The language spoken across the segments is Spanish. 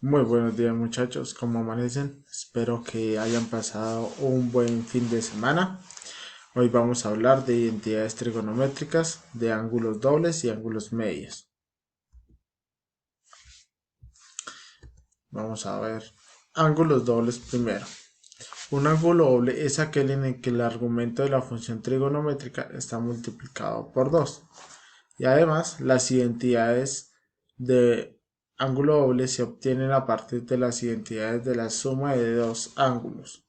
Muy buenos días muchachos, ¿cómo amanecen? Espero que hayan pasado un buen fin de semana. Hoy vamos a hablar de identidades trigonométricas, de ángulos dobles y ángulos medios. Vamos a ver ángulos dobles primero. Un ángulo doble es aquel en el que el argumento de la función trigonométrica está multiplicado por 2. Y además, las identidades de ángulo doble se obtienen a partir de las identidades de la suma de dos ángulos.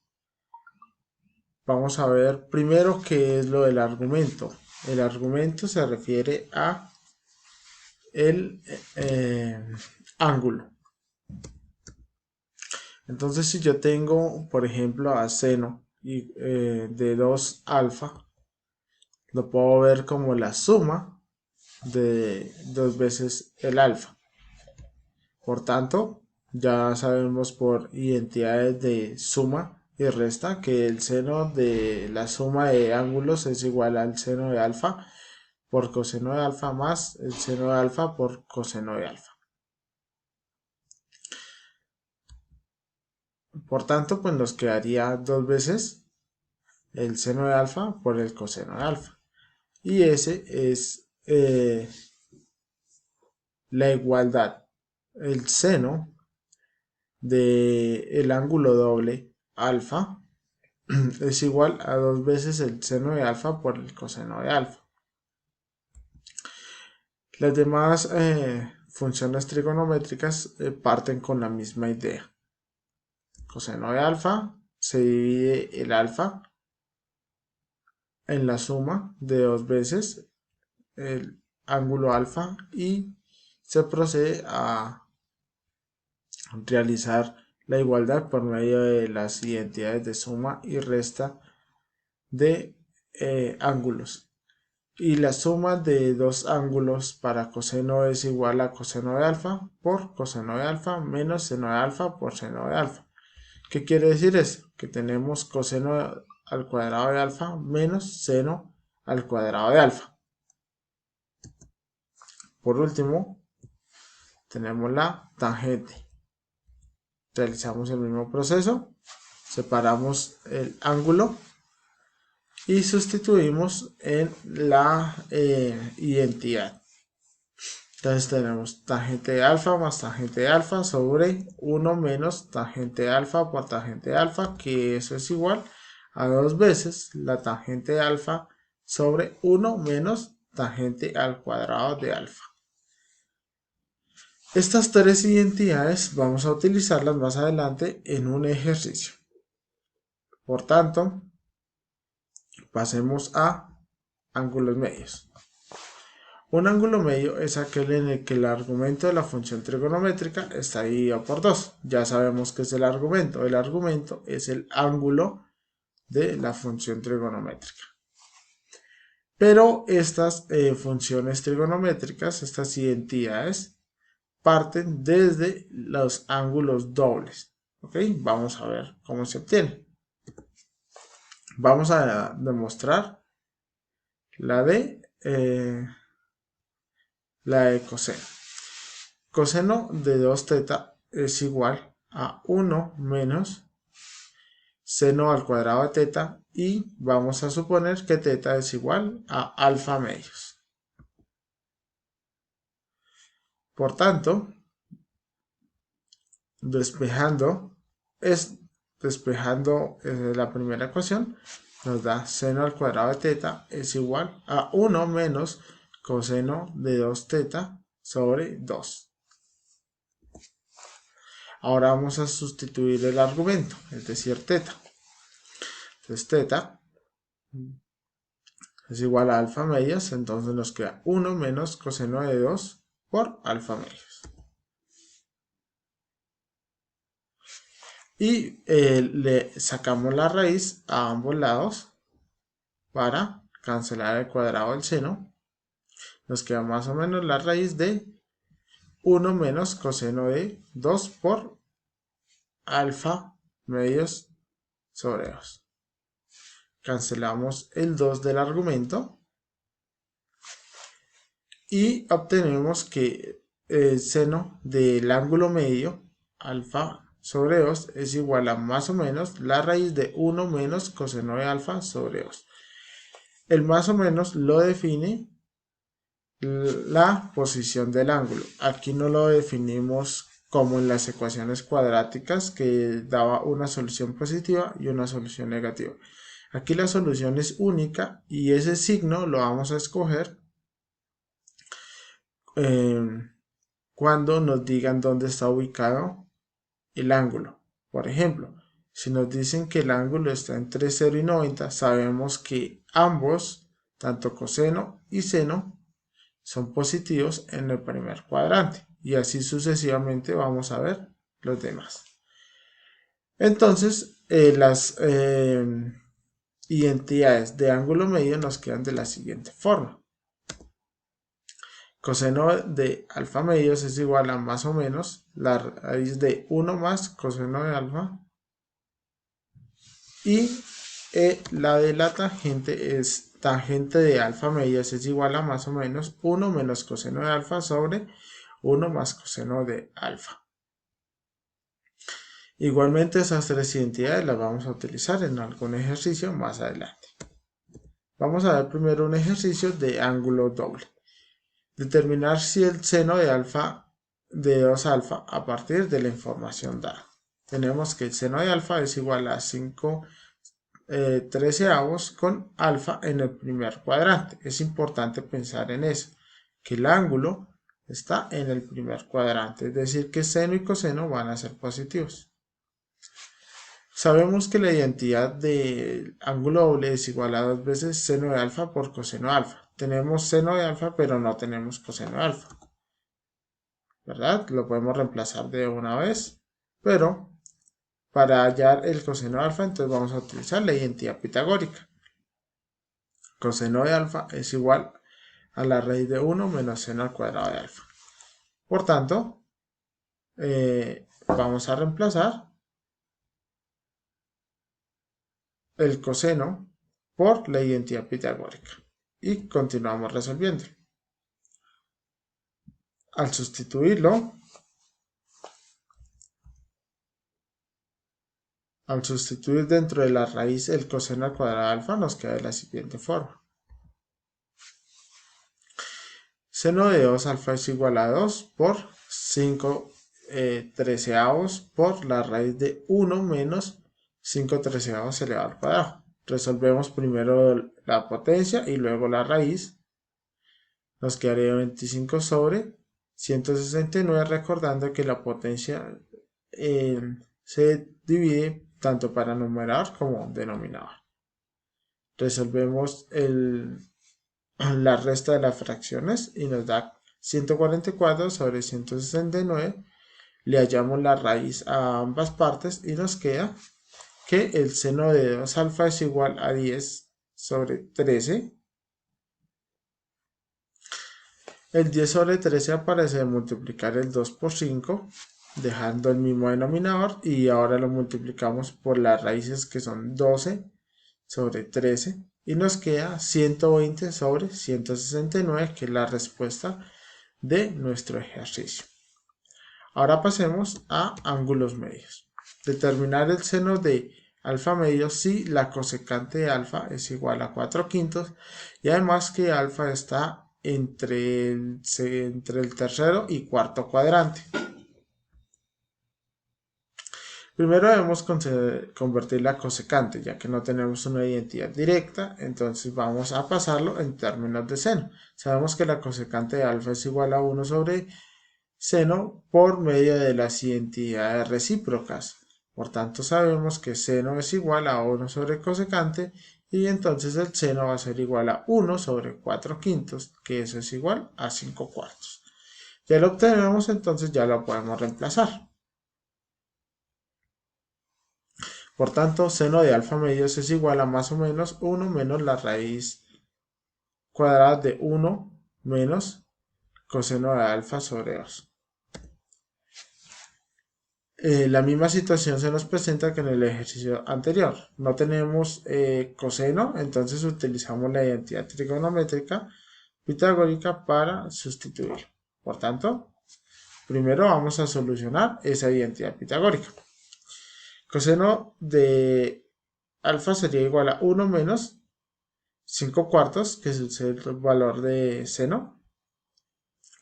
Vamos a ver primero qué es lo del argumento. El argumento se refiere a el ángulo. Entonces, si yo tengo, por ejemplo, a seno de 2 alfa, lo puedo ver como la suma de 2 veces el alfa. Por tanto, ya sabemos por identidades de suma y resta que el seno de la suma de ángulos es igual al seno de alfa por coseno de alfa más el seno de alfa por coseno de alfa. Por tanto, pues nos quedaría dos veces el seno de alfa por el coseno de alfa. Y ese es la igualdad. El seno del ángulo doble alfa es igual a dos veces el seno de alfa por el coseno de alfa. Las demás funciones trigonométricas parten con la misma idea. Coseno de alfa se divide el alfa en la suma de dos veces el ángulo alfa y se procede a realizar la igualdad por medio de las identidades de suma y resta de ángulos. Y la suma de dos ángulos para coseno es igual a coseno de alfa por coseno de alfa menos seno de alfa por seno de alfa. ¿Qué quiere decir eso? Que tenemos coseno al cuadrado de alfa menos seno al cuadrado de alfa. Por último, tenemos la tangente. Realizamos el mismo proceso, separamos el ángulo y sustituimos en la identidad. Entonces tenemos tangente de alfa más tangente de alfa sobre 1 menos tangente de alfa por tangente de alfa, que eso es igual a dos veces la tangente de alfa sobre 1 menos tangente al cuadrado de alfa. Estas tres identidades vamos a utilizarlas más adelante en un ejercicio. Por tanto, pasemos a ángulos medios. Un ángulo medio es aquel en el que el argumento de la función trigonométrica está dividido por 2. Ya sabemos qué es el argumento. El argumento es el ángulo de la función trigonométrica. Pero estas funciones trigonométricas, estas identidades, parten desde los ángulos dobles. ¿Ok? Vamos a ver cómo se obtiene. Vamos a demostrar la de coseno. Coseno de 2 teta es igual a 1 menos seno al cuadrado de teta y vamos a suponer que teta es igual a alfa medios. Por tanto, despejando la primera ecuación, nos da seno al cuadrado de teta es igual a 1 menos coseno de 2 teta sobre 2. Ahora vamos a sustituir el argumento, es decir, teta. Entonces teta es igual a alfa medios, entonces nos queda 1 menos coseno de 2 por alfa medios. Y le sacamos la raíz a ambos lados para cancelar el cuadrado del seno. Nos queda más o menos la raíz de 1 menos coseno de 2 por alfa medios sobre 2. Cancelamos el 2 del argumento y obtenemos que el seno del ángulo medio alfa sobre 2 es igual a más o menos la raíz de 1 menos coseno de alfa sobre 2. El más o menos lo define la posición del ángulo. Aquí no lo definimos como en las ecuaciones cuadráticas que daba una solución positiva y una solución negativa. Aquí la solución es única y ese signo lo vamos a escoger cuando nos digan dónde está ubicado el ángulo. Por ejemplo, si nos dicen que el ángulo está entre 0 y 90, sabemos que ambos, tanto coseno y seno, son positivos en el primer cuadrante. Y así sucesivamente vamos a ver los demás. Entonces, las identidades de ángulo medio nos quedan de la siguiente forma. Coseno de alfa medios es igual a más o menos la raíz de 1 más coseno de alfa. Y la de la tangente es tangente de alfa medios es igual a más o menos 1 menos coseno de alfa sobre 1 más coseno de alfa. Igualmente esas tres identidades las vamos a utilizar en algún ejercicio más adelante. Vamos a ver primero un ejercicio de ángulo doble. Determinar si el seno de alfa de 2 alfa a partir de la información dada. Tenemos que el seno de alfa es igual a 5/13 con alfa en el primer cuadrante. Es importante pensar en eso, que el ángulo está en el primer cuadrante, es decir que seno y coseno van a ser positivos. Sabemos que la identidad del ángulo doble es igual a 2 veces seno de alfa por coseno de alfa. Tenemos seno de alfa, pero no tenemos coseno de alfa, ¿verdad? Lo podemos reemplazar de una vez, pero para hallar el coseno de alfa, entonces vamos a utilizar la identidad pitagórica. Coseno de alfa es igual a la raíz de 1 menos seno al cuadrado de alfa. Por tanto, vamos a reemplazar el coseno por la identidad pitagórica y continuamos resolviendo. Al sustituir dentro de la raíz el coseno al cuadrado de alfa, nos queda de la siguiente forma. Seno de 2 alfa es igual a 2 por 5/13 por la raíz de 1 menos 5/13 elevado al cuadrado. Resolvemos primero la potencia y luego la raíz. Nos quedaría 25 sobre 169, recordando que la potencia se divide tanto para numerador como denominador. Resolvemos la resta de las fracciones y nos da 144 sobre 169. Le hallamos la raíz a ambas partes y nos queda que el seno de 2 alfa es igual a 10 sobre 13. El 10 sobre 13 aparece de multiplicar el 2 por 5, dejando el mismo denominador, y ahora lo multiplicamos por las raíces que son 12 sobre 13 y nos queda 120 sobre 169, que es la respuesta de nuestro ejercicio. Ahora pasemos a ángulos medios. Determinar el seno de alfa medio si la cosecante de alfa es igual a 4/5 y además que alfa está entre el tercero y cuarto cuadrante. Primero debemos convertir la cosecante, ya que no tenemos una identidad directa, entonces vamos a pasarlo en términos de seno. Sabemos que la cosecante de alfa es igual a 1 sobre seno por medio de las identidades recíprocas. Por tanto, sabemos que seno es igual a 1 sobre cosecante y entonces el seno va a ser igual a 1 sobre 4/5, que eso es igual a 5/4. Ya lo obtenemos, entonces ya lo podemos reemplazar. Por tanto, seno de alfa medios es igual a más o menos 1 menos la raíz cuadrada de 1 menos coseno de alfa sobre 2. La misma situación se nos presenta que en el ejercicio anterior. No tenemos coseno, entonces utilizamos la identidad trigonométrica pitagórica para sustituir. Por tanto, Primero vamos a solucionar esa identidad pitagórica. Coseno de alfa sería igual a 1 menos 5 cuartos, que es el valor de seno,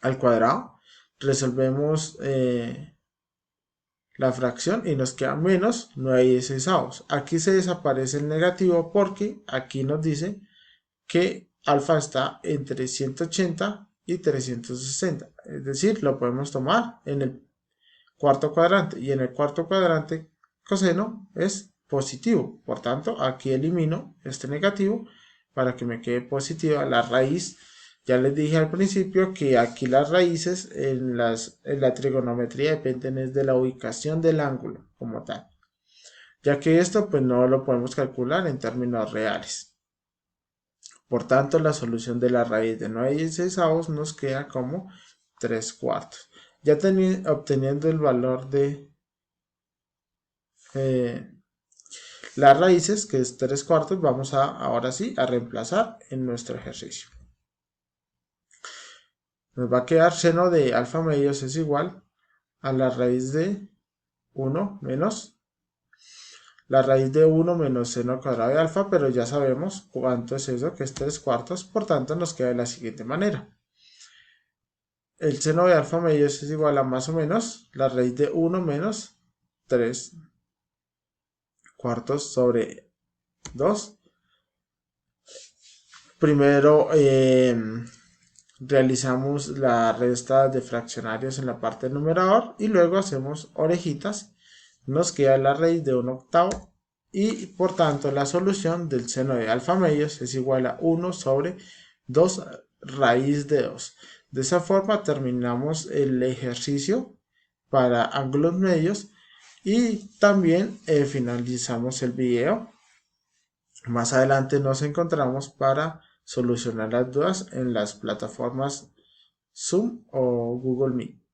al cuadrado. Resolvemos la fracción y nos queda menos 9/16. Aquí se desaparece el negativo porque aquí nos dice que alfa está entre 180 y 360. Es decir, lo podemos tomar en el cuarto cuadrante, y en el cuarto cuadrante coseno es positivo. Por tanto, aquí elimino este negativo para que me quede positiva la raíz. Ya les dije al principio que aquí las raíces en la trigonometría dependen es de la ubicación del ángulo como tal, ya que esto pues no lo podemos calcular en términos reales. Por tanto, la solución de la raíz de 9/16 nos queda como 3 cuartos. Ya obteniendo el valor de las raíces, que es 3 cuartos, vamos ahora sí a reemplazar en nuestro ejercicio. Nos va a quedar seno de alfa medios es igual a la raíz de 1 menos la raíz de 1 menos seno cuadrado de alfa, pero ya sabemos cuánto es eso, que es 3 cuartos, por tanto nos queda de la siguiente manera. El seno de alfa medios es igual a más o menos la raíz de 1 menos 3 cuartos sobre 2. Primero realizamos la resta de fraccionarios en la parte del numerador y luego hacemos orejitas. Nos queda la raíz de 1/8 y por tanto la solución del seno de alfa medios es igual a 1 sobre 2 raíz de 2. De esa forma terminamos el ejercicio para ángulos medios y también finalizamos el video. Más adelante nos encontramos para solucionar las dudas en las plataformas Zoom o Google Meet.